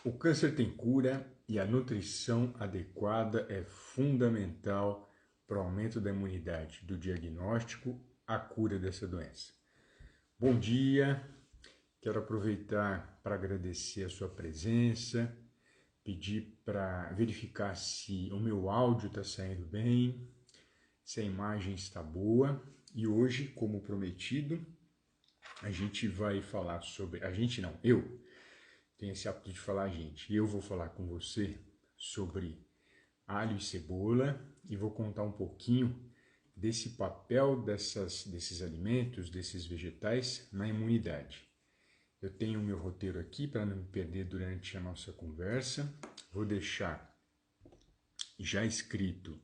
O câncer tem cura e a nutrição adequada é fundamental para o aumento da imunidade, do diagnóstico à cura dessa doença. Bom dia, quero aproveitar para agradecer a sua presença, pedir para verificar se o meu áudio está saindo bem, se a imagem está boa. E hoje, como prometido, a gente vai falar sobre... eu tenho esse hábito de falar e eu vou falar com você sobre alho e cebola e vou contar um pouquinho desse papel desses alimentos, desses vegetais na imunidade. Eu tenho o meu roteiro aqui para não me perder durante a nossa conversa. Vou deixar já escrito,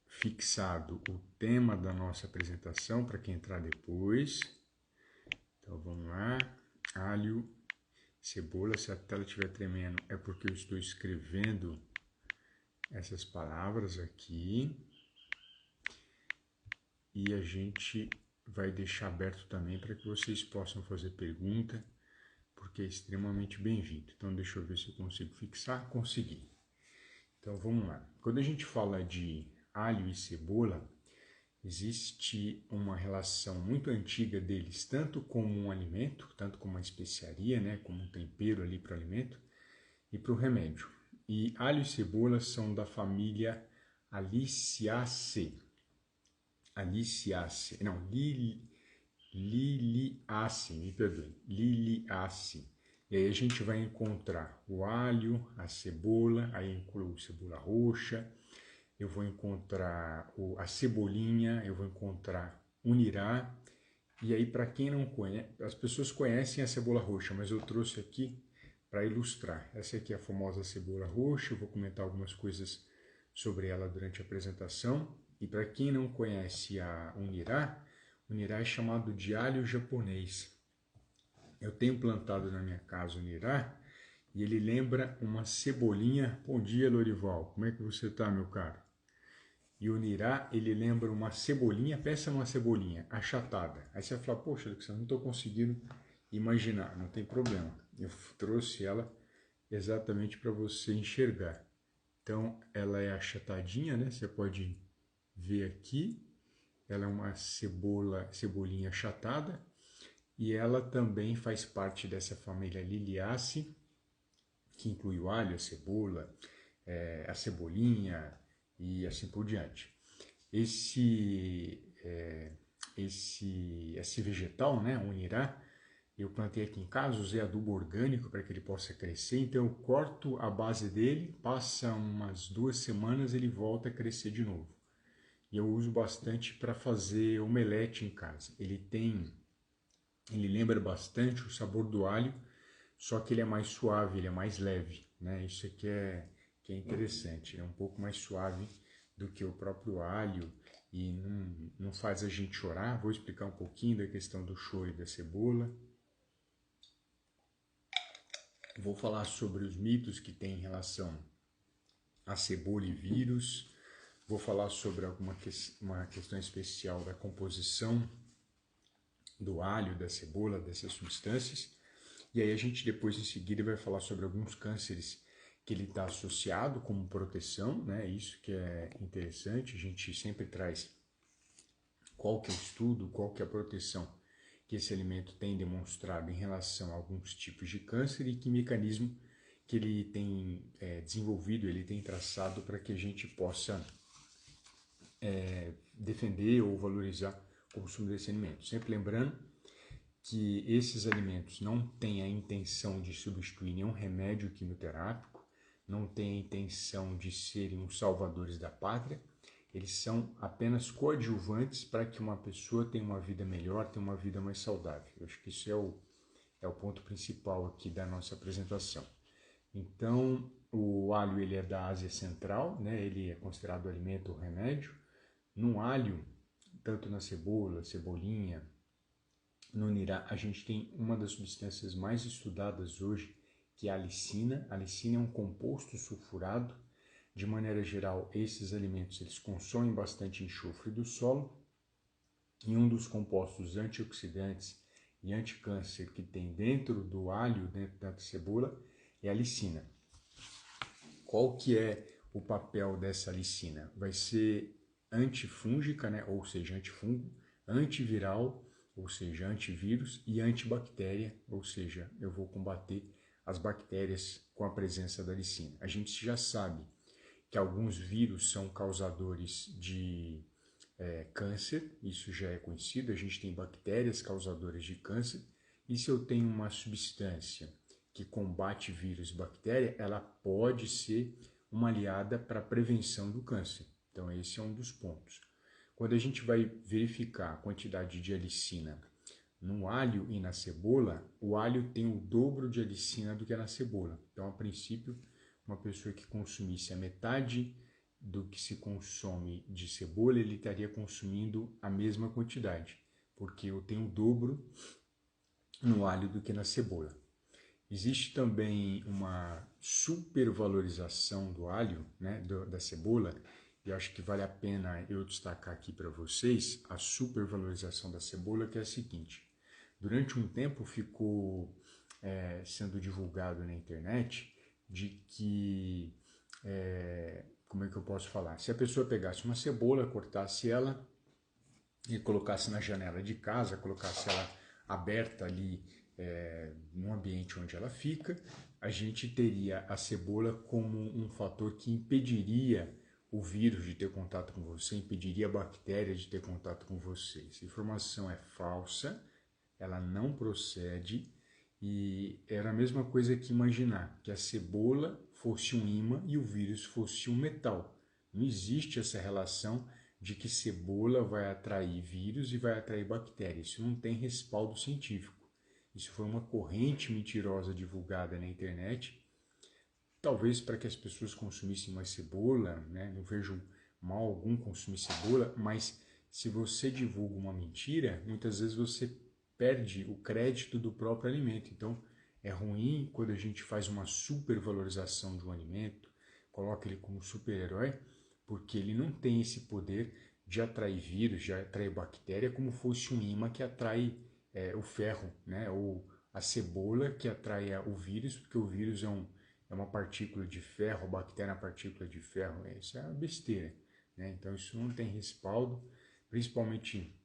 fixado o tema da nossa apresentação para quem entrar depois. Então vamos lá, alho, cebola. Se a tela estiver tremendo é porque eu estou escrevendo essas palavras aqui. E a gente vai deixar aberto também para que vocês possam fazer pergunta, porque é extremamente bem-vindo. Então deixa eu ver se eu consigo fixar. Consegui. Então vamos lá. Quando a gente fala de alho e cebola, existe uma relação muito antiga deles, tanto como um alimento, tanto como uma especiaria, né, como um tempero ali para o alimento, e para o remédio. E alho e cebola são da família Liliaceae. Liliaceae, me perdoe, Liliaceae. E aí a gente vai encontrar o alho, a cebola, aí incluo cebola roxa, eu vou encontrar a cebolinha, eu vou encontrar o nirá. E aí, para quem não conhece, as pessoas conhecem a cebola roxa, mas eu trouxe aqui para ilustrar. Essa aqui é a famosa cebola roxa, eu vou comentar algumas coisas sobre ela durante a apresentação. E para quem não conhece o nirá é chamado de alho japonês. Eu tenho plantado na minha casa o nirá e ele lembra uma cebolinha. Bom dia, Lorival, como é que você está, meu caro? E o nirá, ele lembra uma cebolinha, pensa numa cebolinha achatada. Aí você vai falar, poxa, Lucas, eu não estou conseguindo imaginar, não tem problema. Eu trouxe ela exatamente para você enxergar. Então, ela é achatadinha, né? Você pode ver aqui. Ela é uma cebolinha achatada. E ela também faz parte dessa família Liliaceae, que inclui o alho, a cebola, a cebolinha e assim por diante. Esse vegetal, né, o nirá, eu plantei aqui em casa, usei adubo orgânico para que ele possa crescer, então eu corto a base dele, passa umas 2 semanas, ele volta a crescer de novo. E eu uso bastante para fazer omelete em casa. Ele lembra bastante o sabor do alho, só que ele é mais suave, ele é mais leve, né? Isso aqui que é interessante, é um pouco mais suave do que o próprio alho e não faz a gente chorar. Vou explicar um pouquinho da questão do choro e da cebola. Vou falar sobre os mitos que tem em relação a cebola e vírus. Vou falar sobre uma questão especial da composição do alho, da cebola, dessas substâncias. E aí a gente depois em seguida vai falar sobre alguns cânceres que ele está associado como proteção, né? Isso que é interessante, a gente sempre traz qual que é o estudo, qual que é a proteção que esse alimento tem demonstrado em relação a alguns tipos de câncer e que mecanismo que ele tem desenvolvido, ele tem traçado para que a gente possa defender ou valorizar o consumo desse alimento. Sempre lembrando que esses alimentos não têm a intenção de substituir nenhum remédio quimioterápico, não têm a intenção de serem os salvadores da pátria, eles são apenas coadjuvantes para que uma pessoa tenha uma vida melhor, tenha uma vida mais saudável. Eu acho que isso é o ponto principal aqui da nossa apresentação. Então, o alho ele é da Ásia Central, né? Ele é considerado alimento ou remédio. No alho, tanto na cebola, cebolinha, no nirá, a gente tem uma das substâncias mais estudadas hoje, que é a alicina. A alicina é um composto sulfurado. De maneira geral, esses alimentos eles consomem bastante enxofre do solo. E um dos compostos antioxidantes e anticâncer que tem dentro do alho, dentro da cebola, é a lisina. Qual que é o papel dessa lisina? Vai ser antifúngica, né? Ou seja, antifungo, antiviral, ou seja, antivírus, e antibactéria, ou seja, eu vou combater as bactérias com a presença da lisina. A gente já sabe que alguns vírus são causadores de câncer, isso já é conhecido, a gente tem bactérias causadoras de câncer, e se eu tenho uma substância que combate vírus e bactéria, ela pode ser uma aliada para a prevenção do câncer. Então esse é um dos pontos. Quando a gente vai verificar a quantidade de alicina no alho e na cebola, o alho tem o dobro de alicina do que na cebola. Então, a princípio, uma pessoa que consumisse a metade do que se consome de cebola, ele estaria consumindo a mesma quantidade, porque eu tenho o dobro no alho do que na cebola. Existe também uma supervalorização do alho, né, da cebola, e eu acho que vale a pena eu destacar aqui para vocês a supervalorização da cebola, que é a seguinte: durante um tempo ficou sendo divulgado na internet de que, como é que eu posso falar? Se a pessoa pegasse uma cebola, cortasse ela e colocasse na janela de casa, colocasse ela aberta ali no ambiente onde ela fica, a gente teria a cebola como um fator que impediria o vírus de ter contato com você, impediria a bactéria de ter contato com você. Essa informação é falsa, ela não procede, e era a mesma coisa que imaginar que a cebola fosse um ímã e o vírus fosse um metal. Não existe essa relação de que cebola vai atrair vírus e vai atrair bactérias. Isso não tem respaldo científico. Isso foi uma corrente mentirosa divulgada na internet, talvez para que as pessoas consumissem mais cebola, né? Não vejo mal algum consumir cebola, mas se você divulga uma mentira, muitas vezes você perde o crédito do próprio alimento. Então, é ruim quando a gente faz uma supervalorização de um alimento, coloca ele como super-herói, porque ele não tem esse poder de atrair vírus, de atrair bactéria, como fosse um imã que atrai o ferro, né? Ou a cebola que atrai o vírus, porque o vírus é uma partícula de ferro, a bactéria é uma partícula de ferro. Isso é uma besteira, né? Então isso não tem respaldo, principalmente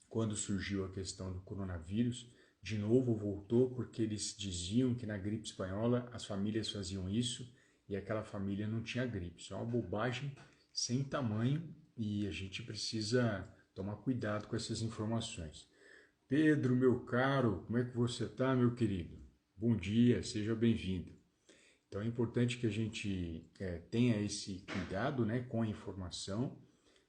quando surgiu a questão do coronavírus. De novo voltou porque eles diziam que na gripe espanhola as famílias faziam isso e aquela família não tinha gripe. Isso é uma bobagem sem tamanho e a gente precisa tomar cuidado com essas informações. Pedro, meu caro, como é que você está, meu querido? Bom dia, seja bem-vindo. Então é importante que a gente tenha esse cuidado, né, com a informação,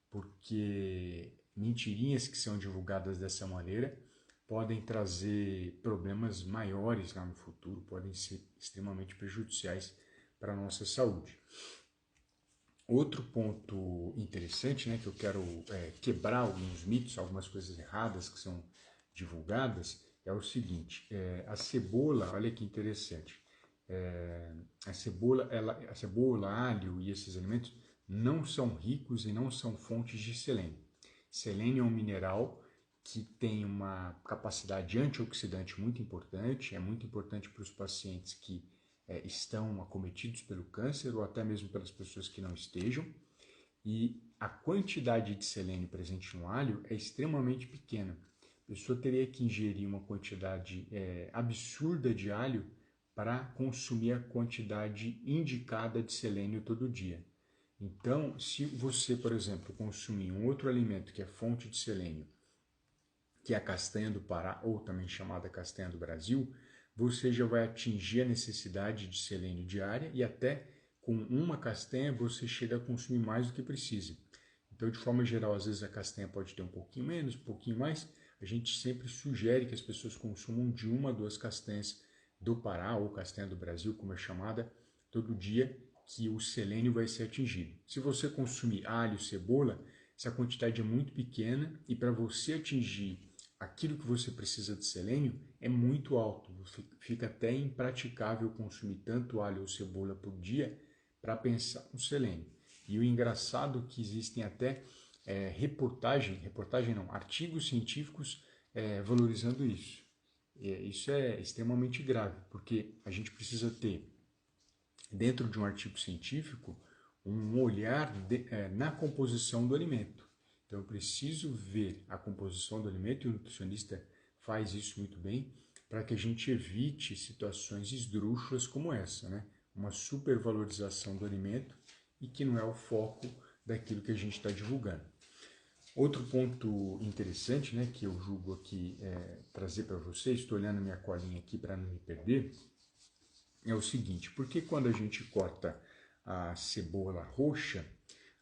porque mentirinhas que são divulgadas dessa maneira podem trazer problemas maiores lá no futuro, podem ser extremamente prejudiciais para a nossa saúde. Outro ponto interessante, né, que eu quero quebrar alguns mitos, algumas coisas erradas que são divulgadas, é o seguinte: a cebola, olha que interessante, a cebola, alho e esses alimentos não são ricos e não são fontes de selênio. Selênio é um mineral que tem uma capacidade antioxidante muito importante, é muito importante para os pacientes que estão acometidos pelo câncer ou até mesmo pelas pessoas que não estejam, e a quantidade de selênio presente no alho é extremamente pequena. A pessoa teria que ingerir uma quantidade absurda de alho para consumir a quantidade indicada de selênio todo dia. Então, se você, por exemplo, consumir um outro alimento que é fonte de selênio, que é a castanha do Pará, ou também chamada castanha do Brasil, você já vai atingir a necessidade de selênio diária e até com uma castanha você chega a consumir mais do que precisa. Então, de forma geral, às vezes a castanha pode ter um pouquinho menos, um pouquinho mais. A gente sempre sugere que as pessoas consumam de 1 a 2 castanhas do Pará, ou castanha do Brasil, como é chamada, todo dia, que o selênio vai ser atingido. Se você consumir alho, cebola, essa quantidade é muito pequena e para você atingir aquilo que você precisa de selênio é muito alto. Fica até impraticável consumir tanto alho ou cebola por dia para pensar no selênio. E o engraçado é que existem até artigos científicos valorizando isso. Isso é extremamente grave, porque a gente precisa ter, dentro de um artigo científico, um olhar na composição do alimento. Então, eu preciso ver a composição do alimento e o nutricionista faz isso muito bem para que a gente evite situações esdrúxulas como essa, né? Uma supervalorização do alimento e que não é o foco daquilo que a gente está divulgando. Outro ponto interessante, né, que eu julgo aqui trazer para vocês, estou olhando minha colinha aqui para não me perder, é o seguinte: porque quando a gente corta a cebola roxa,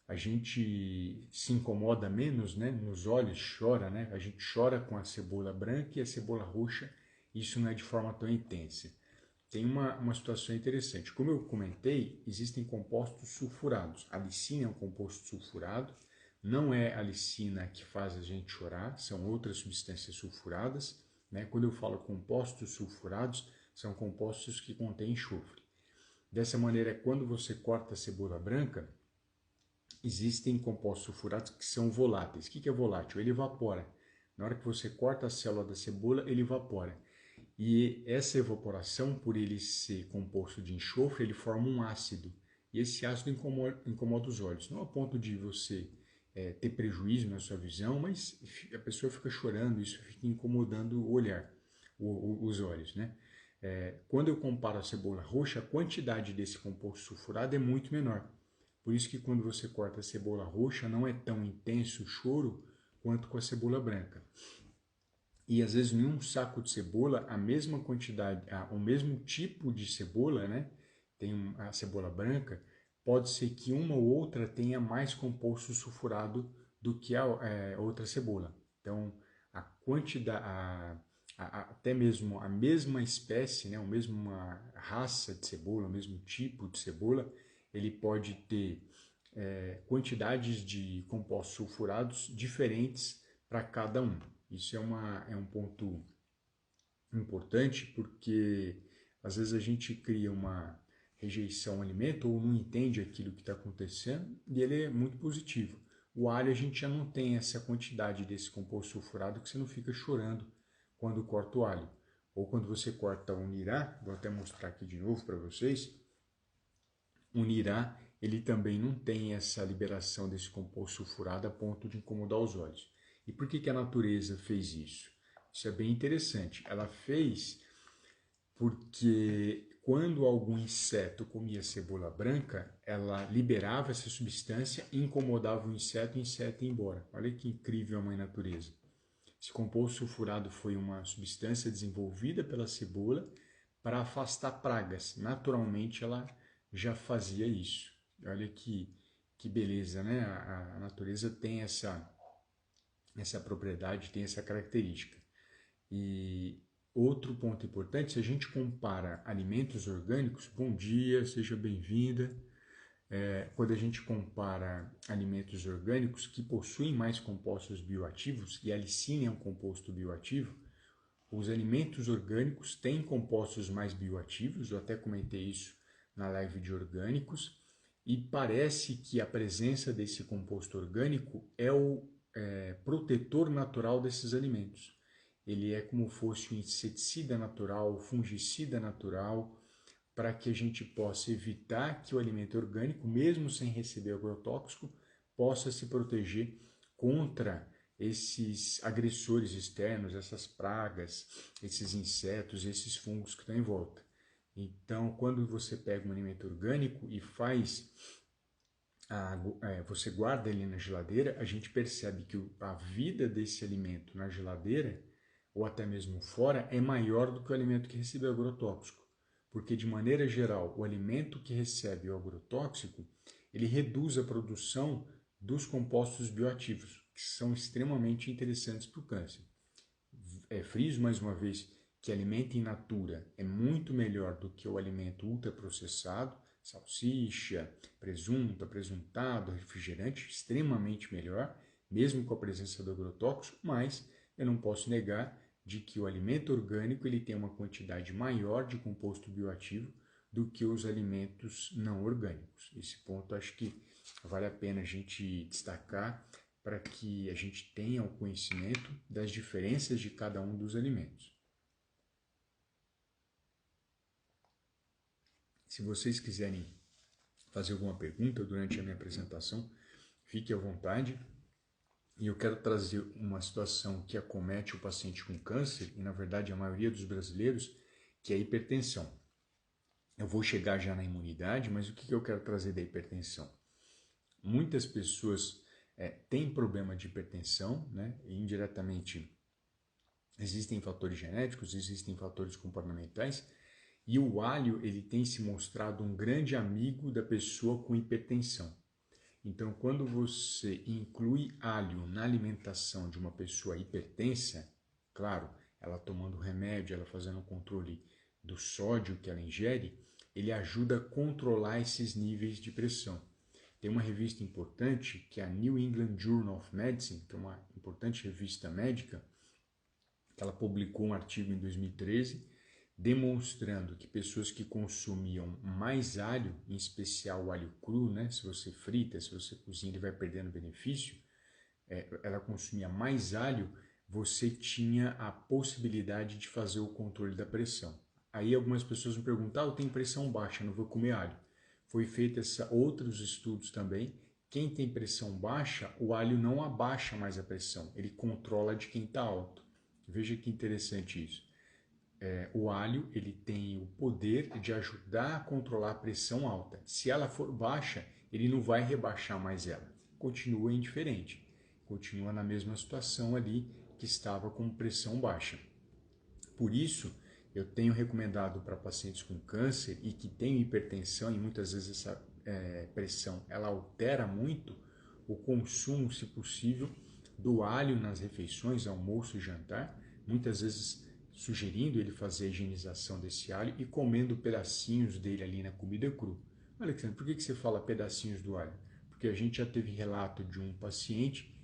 a gente se incomoda menos, né? Nos olhos chora, né? A gente chora com a cebola branca e a cebola roxa, isso não é de forma tão intensa. Tem uma situação interessante. Como eu comentei, existem compostos sulfurados. A lisina é um composto sulfurado, não é a lisina que faz a gente chorar, são outras substâncias sulfuradas, né? Quando eu falo compostos sulfurados, são compostos que contêm enxofre. Dessa maneira, quando você corta a cebola branca, existem compostos sulfurados que são voláteis. O que é volátil? Ele evapora. Na hora que você corta a célula da cebola, ele evapora. E essa evaporação, por ele ser composto de enxofre, ele forma um ácido. E esse ácido incomoda os olhos. Não a ponto de você ter prejuízo na sua visão, mas a pessoa fica chorando, isso fica incomodando o olhar, os olhos, né? Quando eu comparo a cebola roxa, a quantidade desse composto sulfurado é muito menor. Por isso que quando você corta a cebola roxa, não é tão intenso o choro quanto com a cebola branca. E às vezes em um saco de cebola, a mesma quantidade, o mesmo tipo de cebola, né? Tem a cebola branca, pode ser que uma ou outra tenha mais composto sulfurado do que a outra cebola. Então, a quantidade, até mesmo a mesma espécie, né? A mesma raça de cebola, o mesmo tipo de cebola, ele pode ter quantidades de compostos sulfurados diferentes para cada um. Isso é um ponto importante porque às vezes a gente cria uma rejeição ao alimento ou não entende aquilo que está acontecendo e ele é muito positivo. O alho a gente já não tem essa quantidade desse composto sulfurado que você não fica chorando quando corta o alho. Ou quando você corta o nirá, vou até mostrar aqui de novo para vocês, o nirá ele também não tem essa liberação desse composto sulfurado a ponto de incomodar os olhos. E por que a natureza fez isso? Isso é bem interessante. Ela fez porque quando algum inseto comia cebola branca, ela liberava essa substância e incomodava o inseto ia embora. Olha que incrível a mãe natureza. Esse composto sulfurado foi uma substância desenvolvida pela cebola para afastar pragas. Naturalmente ela já fazia isso. Olha que beleza, né? A natureza tem essa propriedade, tem essa característica. E outro ponto importante, se a gente compara alimentos orgânicos, bom dia, seja bem-vinda. Quando a gente compara alimentos orgânicos que possuem mais compostos bioativos, e a lisina é um composto bioativo, os alimentos orgânicos têm compostos mais bioativos, eu até comentei isso na live de orgânicos, e parece que a presença desse composto orgânico é o protetor natural desses alimentos. Ele é como fosse um inseticida natural, fungicida natural, para que a gente possa evitar que o alimento orgânico, mesmo sem receber agrotóxico, possa se proteger contra esses agressores externos, essas pragas, esses insetos, esses fungos que estão em volta. Então, quando você pega um alimento orgânico e você guarda ele na geladeira, a gente percebe que a vida desse alimento na geladeira, ou até mesmo fora, é maior do que o alimento que recebeu agrotóxico. Porque, de maneira geral, o alimento que recebe o agrotóxico, ele reduz a produção dos compostos bioativos, que são extremamente interessantes para o câncer. Friso mais uma vez que alimento in natura é muito melhor do que o alimento ultraprocessado, salsicha, presunto, apresuntado, refrigerante, extremamente melhor, mesmo com a presença do agrotóxico, mas eu não posso negar de que o alimento orgânico ele tem uma quantidade maior de composto bioativo do que os alimentos não orgânicos. Esse ponto acho que vale a pena a gente destacar para que a gente tenha o conhecimento das diferenças de cada um dos alimentos. Se vocês quiserem fazer alguma pergunta durante a minha apresentação, fique à vontade. E eu quero trazer uma situação que acomete o paciente com câncer, e na verdade a maioria dos brasileiros, que é a hipertensão. Eu vou chegar já na imunidade, mas o que eu quero trazer da hipertensão? Muitas pessoas têm problema de hipertensão, né? E indiretamente existem fatores genéticos, existem fatores comportamentais, e o alho ele tem se mostrado um grande amigo da pessoa com hipertensão. Então, quando você inclui alho na alimentação de uma pessoa hipertensa, claro, ela tomando remédio, ela fazendo o controle do sódio que ela ingere, ele ajuda a controlar esses níveis de pressão. Tem uma revista importante, que é a New England Journal of Medicine, que é uma importante revista médica, que ela publicou um artigo em 2013, demonstrando que pessoas que consumiam mais alho, em especial o alho cru, né? Se você frita, se você cozinha, ele vai perdendo benefício, ela consumia mais alho, você tinha a possibilidade de fazer o controle da pressão. Aí algumas pessoas me perguntam, eu tenho pressão baixa, não vou comer alho. Foi feito outros estudos também, quem tem pressão baixa, o alho não abaixa mais a pressão, ele controla de quem está alto. Veja que interessante isso. O alho ele tem o poder de ajudar a controlar a pressão alta. Se ela for baixa, ele não vai rebaixar mais ela. Continua indiferente, continua na mesma situação ali que estava com pressão baixa. Por isso, eu tenho recomendado para pacientes com câncer e que têm hipertensão, e muitas vezes essa pressão ela altera muito, o consumo, se possível, do alho nas refeições, almoço e jantar, muitas vezes sugerindo ele fazer a higienização desse alho e comendo pedacinhos dele ali na comida cru. Alexandre, por que você fala pedacinhos do alho? Porque a gente já teve relato de um paciente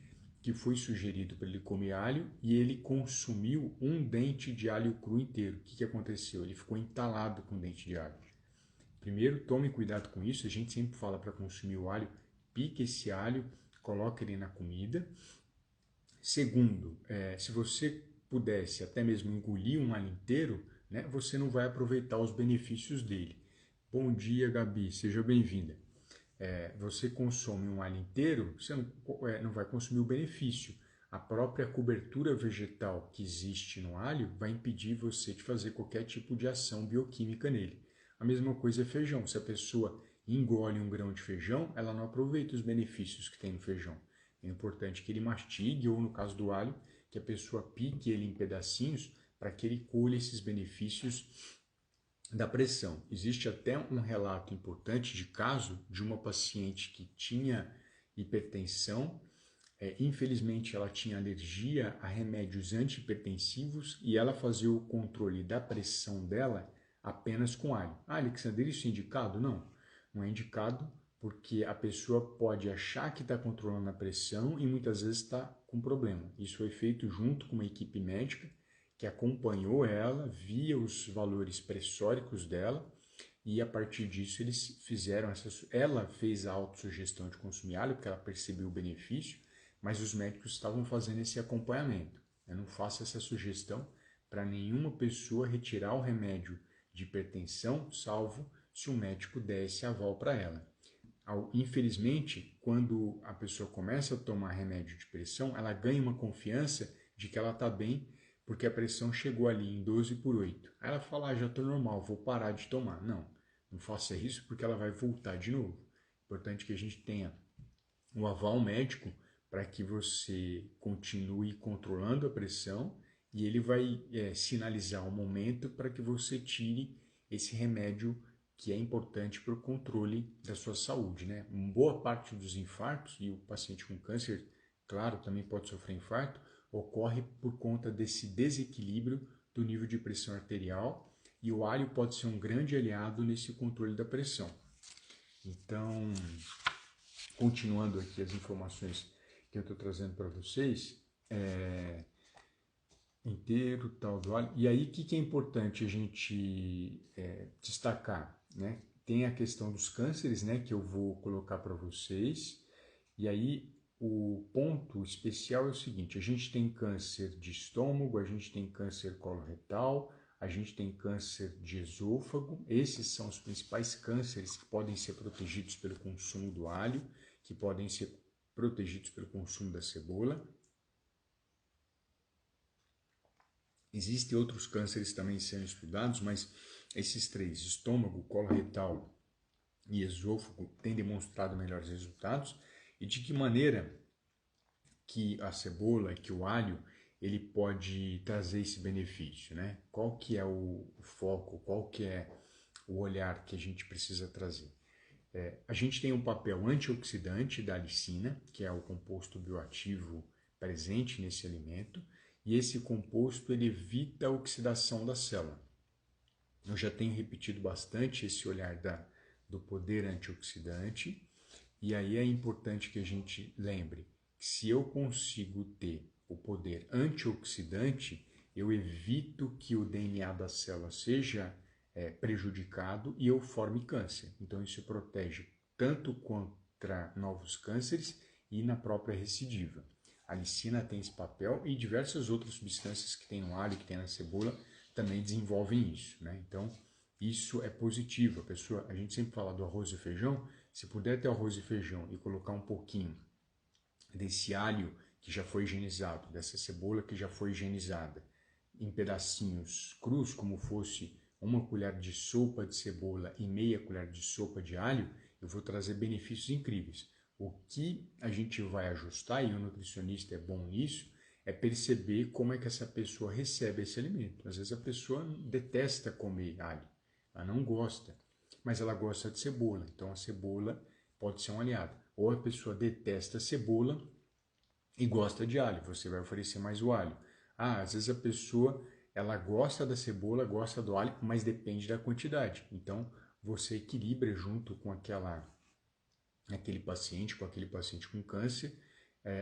que foi sugerido para ele comer alho e ele consumiu um dente de alho cru inteiro. O que aconteceu? Ele ficou entalado com o dente de alho. Primeiro, tome cuidado com isso. A gente sempre fala para consumir o alho, pique esse alho, coloque ele na comida. Segundo, se você pudesse até mesmo engolir um alho inteiro, né, você não vai aproveitar os benefícios dele. Bom dia, Gabi, seja bem-vinda. Você consome um alho inteiro, você não vai consumir o benefício. A própria cobertura vegetal que existe no alho vai impedir você de fazer qualquer tipo de ação bioquímica nele. A mesma coisa é feijão. Se a pessoa engole um grão de feijão, ela não aproveita os benefícios que tem no feijão. É importante que ele mastigue, ou no caso do alho, que a pessoa pique ele em pedacinhos para que ele colhe esses benefícios da pressão. Existe até um relato importante de caso de uma paciente que tinha hipertensão, infelizmente ela tinha alergia a remédios antihipertensivos e ela fazia o controle da pressão dela apenas com alho. Alexandre, isso é indicado? Não, não é indicado porque a pessoa pode achar que está controlando a pressão e muitas vezes está com problema. Isso foi feito junto com uma equipe médica que acompanhou ela, via os valores pressóricos dela e a partir disso eles fizeram ela fez a autossugestão de consumir alho porque ela percebeu o benefício, mas os médicos estavam fazendo esse acompanhamento. Eu não faço essa sugestão para nenhuma pessoa retirar o remédio de hipertensão, salvo se o médico der esse aval para ela. Infelizmente, quando a pessoa começa a tomar remédio de pressão, ela ganha uma confiança de que ela está bem, porque a pressão chegou ali em 12/8. Aí ela fala, já estou normal, vou parar de tomar. Não, não faça isso porque ela vai voltar de novo. Importante que a gente tenha o aval médico para que você continue controlando a pressão e ele vai sinalizar o momento para que você tire esse remédio que é importante para o controle da sua saúde, né? Boa parte dos infartos, e o paciente com câncer, claro, também pode sofrer infarto, ocorre por conta desse desequilíbrio do nível de pressão arterial e o alho pode ser um grande aliado nesse controle da pressão. Então, continuando aqui as informações que eu estou trazendo para vocês, inteiro, tal do alho. E aí, o que é importante a gente destacar, né? Tem a questão dos cânceres, né, que eu vou colocar para vocês. E aí, o ponto especial é o seguinte, a gente tem câncer de estômago, a gente tem câncer coloretal, a gente tem câncer de esôfago. Esses são os principais cânceres que podem ser protegidos pelo consumo do alho, que podem ser protegidos pelo consumo da cebola. Existem outros cânceres também sendo estudados, mas esses três, estômago, colo retal e esôfago, têm demonstrado melhores resultados. E de que maneira que a cebola, que o alho, ele pode trazer esse benefício, né? Qual que é o foco, qual que é o olhar que a gente precisa trazer? A gente tem um papel antioxidante da alicina, que é o composto bioativo presente nesse alimento, e esse composto ele evita a oxidação da célula. Eu já tenho repetido bastante esse olhar do poder antioxidante, e aí é importante que a gente lembre que se eu consigo ter o poder antioxidante, eu evito que o DNA da célula seja prejudicado e eu forme câncer. Então isso protege tanto contra novos cânceres e na própria recidiva. A alicina tem esse papel e diversas outras substâncias que tem no alho, que tem na cebola, também desenvolvem isso, né? Então isso é positivo. A gente sempre fala do arroz e feijão, se puder ter arroz e feijão e colocar um pouquinho desse alho que já foi higienizado, dessa cebola que já foi higienizada, em pedacinhos crus, como fosse uma colher de sopa de cebola e meia colher de sopa de alho, eu vou trazer benefícios incríveis. O que a gente vai ajustar, e o nutricionista é bom nisso, é perceber como é que essa pessoa recebe esse alimento. Às vezes a pessoa detesta comer alho, ela não gosta, mas ela gosta de cebola, então a cebola pode ser um aliado. Ou a pessoa detesta a cebola e gosta de alho, você vai oferecer mais o alho. Às vezes a pessoa ela gosta da cebola, gosta do alho, mas depende da quantidade. Então você equilibra junto com aquele paciente com câncer,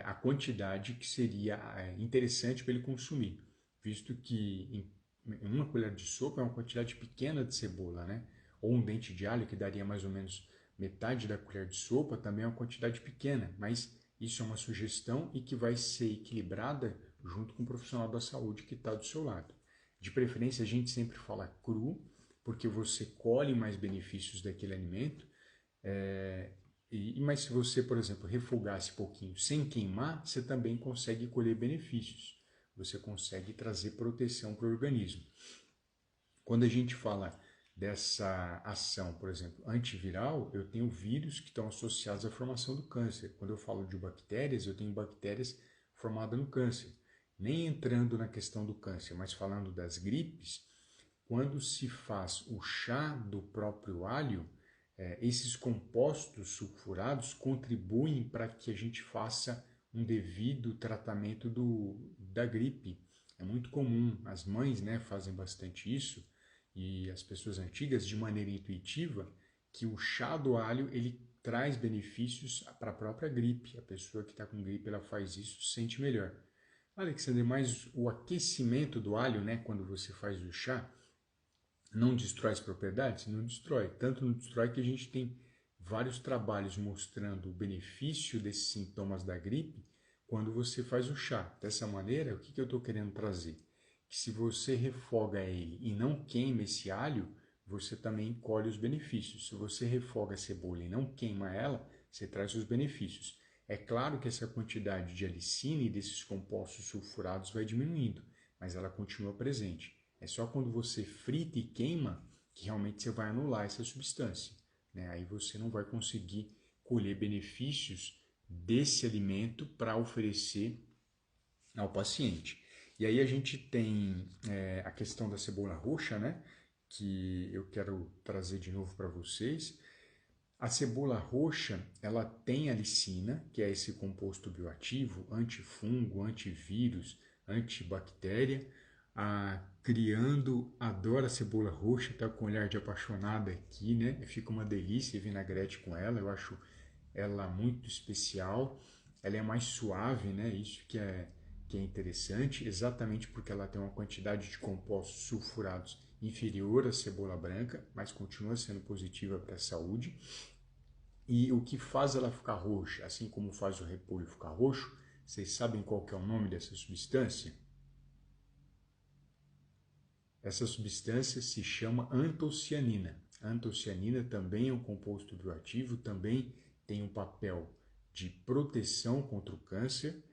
a quantidade que seria interessante para ele consumir, visto que em uma colher de sopa é uma quantidade pequena de cebola, né? Ou um dente de alho que daria mais ou menos metade da colher de sopa também é uma quantidade pequena, mas isso é uma sugestão e que vai ser equilibrada junto com o profissional da saúde que está do seu lado. De preferência, a gente sempre fala cru, porque você colhe mais benefícios daquele alimento, mas se você, por exemplo, refogasse um pouquinho sem queimar, você também consegue colher benefícios. Você consegue trazer proteção para o organismo. Quando a gente fala dessa ação, por exemplo, antiviral, eu tenho vírus que estão associados à formação do câncer. Quando eu falo de bactérias, eu tenho bactérias formadas no câncer. Nem entrando na questão do câncer, mas falando das gripes, quando se faz o chá do próprio alho, esses compostos sulfurados contribuem para que a gente faça um devido tratamento da gripe. É muito comum, as mães, né, fazem bastante isso, e as pessoas antigas, de maneira intuitiva, que o chá do alho ele traz benefícios para a própria gripe. A pessoa que está com gripe ela faz isso, se sente melhor. Alexandre, mas o aquecimento do alho, né, quando você faz o chá, não destrói as propriedades? Não destrói. Tanto não destrói que a gente tem vários trabalhos mostrando o benefício desses sintomas da gripe quando você faz o chá. Dessa maneira, o que eu estou querendo trazer? Que se você refoga ele e não queima esse alho, você também colhe os benefícios. Se você refoga a cebola e não queima ela, você traz os benefícios. É claro que essa quantidade de alicina e desses compostos sulfurados vai diminuindo, mas ela continua presente. É só quando você frita e queima que realmente você vai anular essa substância, né? Aí você não vai conseguir colher benefícios desse alimento para oferecer ao paciente. E aí a gente tem a questão da cebola roxa, né? Que eu quero trazer de novo para vocês. A cebola roxa, ela tem alicina, que é esse composto bioativo, antifungo, antivírus, antibactéria. A Criando adora a cebola roxa, tá com um olhar de apaixonada aqui, né? Fica uma delícia vinagrete com ela, eu acho ela muito especial. Ela é mais suave, né? Isso que é interessante, exatamente porque ela tem uma quantidade de compostos sulfurados inferior à cebola branca, mas continua sendo positiva para a saúde. E o que faz ela ficar roxa, assim como faz o repolho ficar roxo, vocês sabem qual que é o nome dessa substância? Essa substância se chama antocianina. A antocianina também é um composto bioativo, também tem um papel de proteção contra o câncer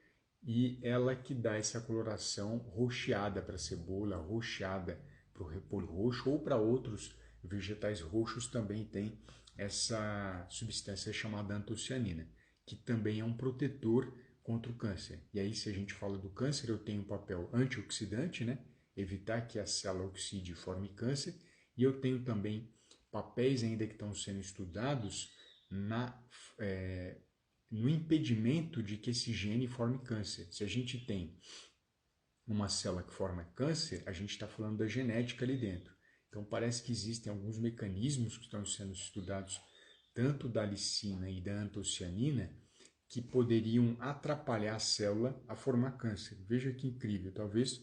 e ela que dá essa coloração roxeada para a cebola, roxeada para o repolho roxo ou para outros vegetais roxos também tem essa substância chamada antocianina, que também é um protetor contra o câncer. E aí, se a gente fala do câncer, eu tenho um papel antioxidante, né? Evitar que a célula oxide e forme câncer, e eu tenho também papéis ainda que estão sendo estudados no impedimento de que esse gene forme câncer. Se a gente tem uma célula que forma câncer, a gente está falando da genética ali dentro. Então parece que existem alguns mecanismos que estão sendo estudados, tanto da alicina e da antocianina, que poderiam atrapalhar a célula a formar câncer. Veja que incrível, talvez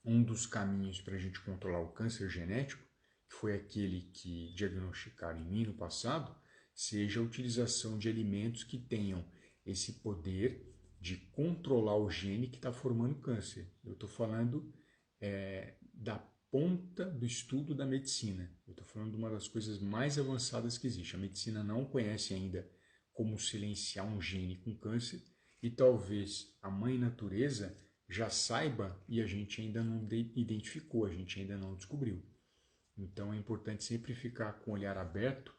um dos caminhos para a gente controlar o câncer genético, que foi aquele que diagnosticaram em mim no passado, seja a utilização de alimentos que tenham esse poder de controlar o gene que está formando câncer. Eu estou falando da ponta do estudo da medicina. Eu estou falando de uma das coisas mais avançadas que existe. A medicina não conhece ainda como silenciar um gene com câncer e talvez a mãe natureza já saiba e a gente ainda não identificou, a gente ainda não descobriu. Então é importante sempre ficar com o olhar aberto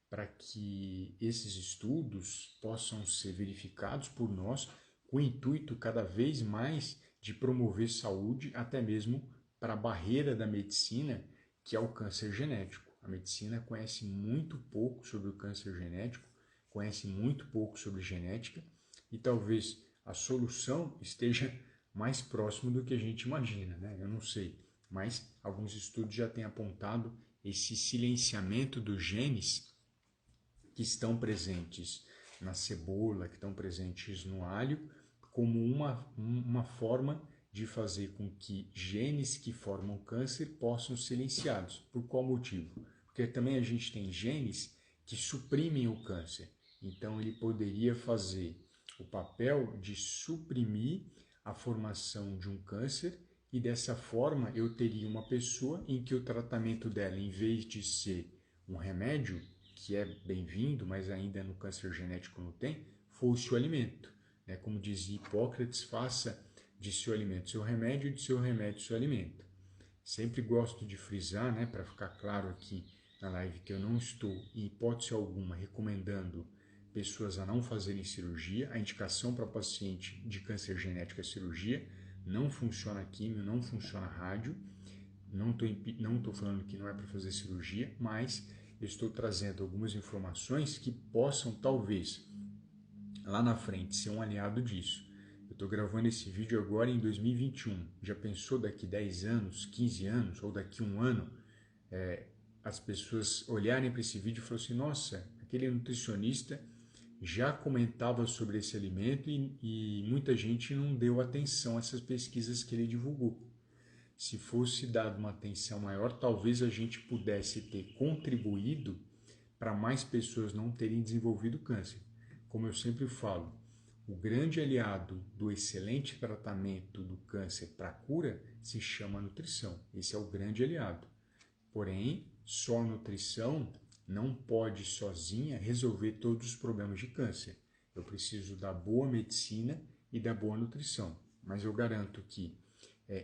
para que esses estudos possam ser verificados por nós com o intuito cada vez mais de promover saúde, até mesmo para a barreira da medicina, que é o câncer genético. A medicina conhece muito pouco sobre o câncer genético, conhece muito pouco sobre genética e talvez a solução esteja mais próximo do que a gente imagina, né? Eu não sei, mas alguns estudos já têm apontado esse silenciamento dos genes que estão presentes na cebola, que estão presentes no alho, como uma forma de fazer com que genes que formam câncer possam ser silenciados. Por qual motivo? Porque também a gente tem genes que suprimem o câncer. Então ele poderia fazer o papel de suprimir a formação de um câncer e dessa forma eu teria uma pessoa em que o tratamento dela, em vez de ser um remédio, que é bem-vindo, mas ainda no câncer genético não tem, fosse o alimento. Né? Como dizia Hipócrates, faça de seu alimento seu remédio e de seu remédio seu alimento. Sempre gosto de frisar, né, para ficar claro aqui na live, que eu não estou, em hipótese alguma, recomendando pessoas a não fazerem cirurgia. A indicação para paciente de câncer genético é cirurgia. Não funciona químio, não funciona rádio. Não estou falando que não é para fazer cirurgia, mas eu estou trazendo algumas informações que possam, talvez, lá na frente, ser um aliado disso. Eu estou gravando esse vídeo agora em 2021. Já pensou daqui 10 anos, 15 anos ou daqui um ano, as pessoas olharem para esse vídeo e falarem assim, nossa, aquele nutricionista já comentava sobre esse alimento e muita gente não deu atenção a essas pesquisas que ele divulgou. Se fosse dado uma atenção maior, talvez a gente pudesse ter contribuído para mais pessoas não terem desenvolvido câncer. Como eu sempre falo, o grande aliado do excelente tratamento do câncer para a cura se chama nutrição. Esse é o grande aliado. Porém, só a nutrição não pode sozinha resolver todos os problemas de câncer. Eu preciso da boa medicina e da boa nutrição. Mas eu garanto que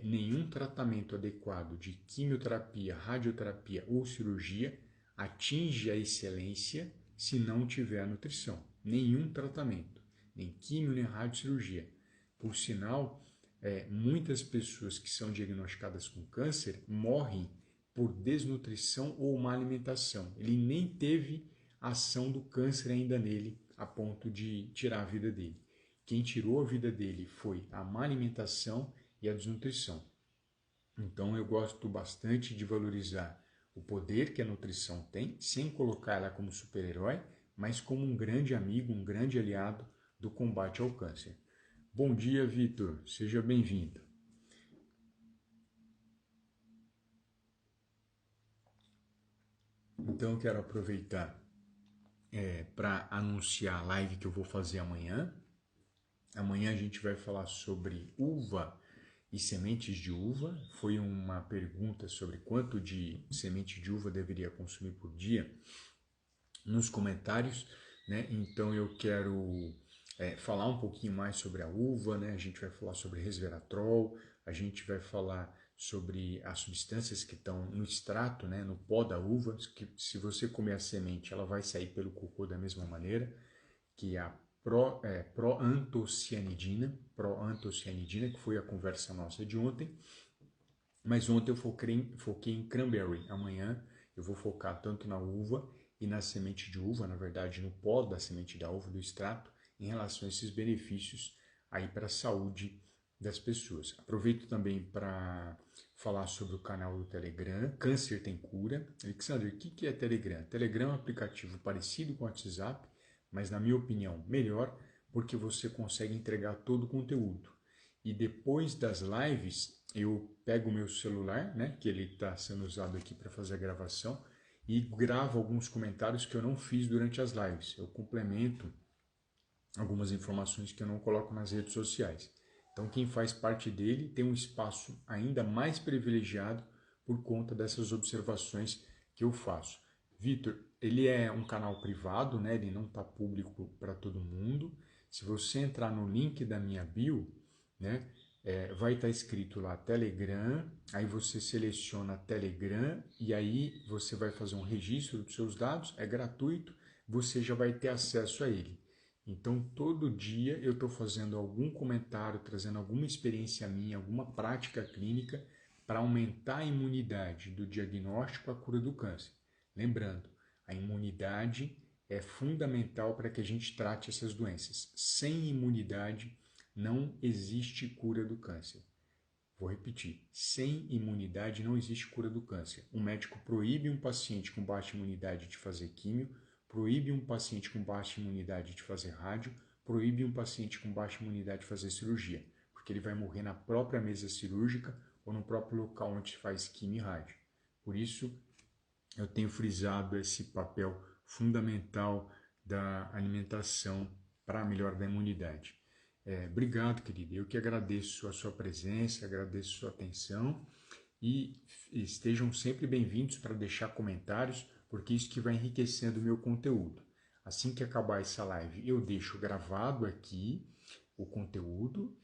nenhum tratamento adequado de quimioterapia, radioterapia ou cirurgia atinge a excelência se não tiver a nutrição. Nenhum tratamento, nem quimio, nem radiocirurgia. Por sinal, muitas pessoas que são diagnosticadas com câncer morrem por desnutrição ou má alimentação. Ele nem teve a ação do câncer ainda nele a ponto de tirar a vida dele. Quem tirou a vida dele foi a má alimentação e a desnutrição. Então eu gosto bastante de valorizar o poder que a nutrição tem, sem colocar ela como super-herói, mas como um grande amigo, um grande aliado do combate ao câncer. Bom dia, Vitor. Seja bem-vindo. Então eu quero aproveitar para anunciar a live que eu vou fazer amanhã. Amanhã a gente vai falar sobre uva e sementes de uva. Foi uma pergunta sobre quanto de semente de uva deveria consumir por dia nos comentários, né? Então eu quero falar um pouquinho mais sobre a uva, né? A gente vai falar sobre resveratrol, a gente vai falar sobre as substâncias que estão no extrato, né? No pó da uva, que se você comer a semente, ela vai sair pelo cocô da mesma maneira, que é a proantocianidina, que foi a conversa nossa de ontem. Mas ontem eu foquei em cranberry. Amanhã eu vou focar tanto na uva e na semente de uva, na verdade no pó da semente da uva, do extrato, em relação a esses benefícios aí para a saúde das pessoas. Aproveito também para falar sobre o canal do Telegram, Câncer Tem Cura. Alexandre, o que é Telegram? Telegram é um aplicativo parecido com o WhatsApp, mas na minha opinião melhor, porque você consegue entregar todo o conteúdo. E depois das lives, eu pego o meu celular, né, que ele está sendo usado aqui para fazer a gravação, e gravo alguns comentários que eu não fiz durante as lives. Eu complemento algumas informações que eu não coloco nas redes sociais. Então, quem faz parte dele tem um espaço ainda mais privilegiado por conta dessas observações que eu faço. Vitor, ele é um canal privado, né? Ele não está público para todo mundo. Se você entrar no link da minha bio, né, vai estar escrito lá Telegram, aí você seleciona Telegram e aí você vai fazer um registro dos seus dados, é gratuito, você já vai ter acesso a ele. Então, todo dia eu estou fazendo algum comentário, trazendo alguma experiência minha, alguma prática clínica para aumentar a imunidade do diagnóstico à cura do câncer. Lembrando, a imunidade é fundamental para que a gente trate essas doenças. Sem imunidade, não existe cura do câncer. Vou repetir, sem imunidade não existe cura do câncer. O médico proíbe um paciente com baixa imunidade de fazer químio, proíbe um paciente com baixa imunidade de fazer rádio, proíbe um paciente com baixa imunidade de fazer cirurgia, porque ele vai morrer na própria mesa cirúrgica ou no próprio local onde se faz químio e rádio. Por isso, eu tenho frisado esse papel fundamental da alimentação para a melhora da imunidade. Obrigado, querida. Eu que agradeço a sua presença, agradeço a sua atenção e estejam sempre bem-vindos para deixar comentários, porque isso que vai enriquecendo o meu conteúdo. Assim que acabar essa live, eu deixo gravado aqui o conteúdo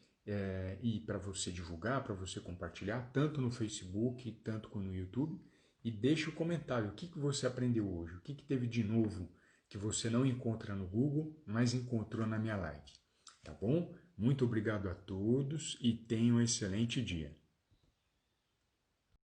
e para você divulgar, para você compartilhar, tanto no Facebook, tanto como no YouTube, e deixe o comentário. O que você aprendeu hoje? O que teve de novo que você não encontra no Google, mas encontrou na minha live? Tá bom? Muito obrigado a todos e tenham um excelente dia.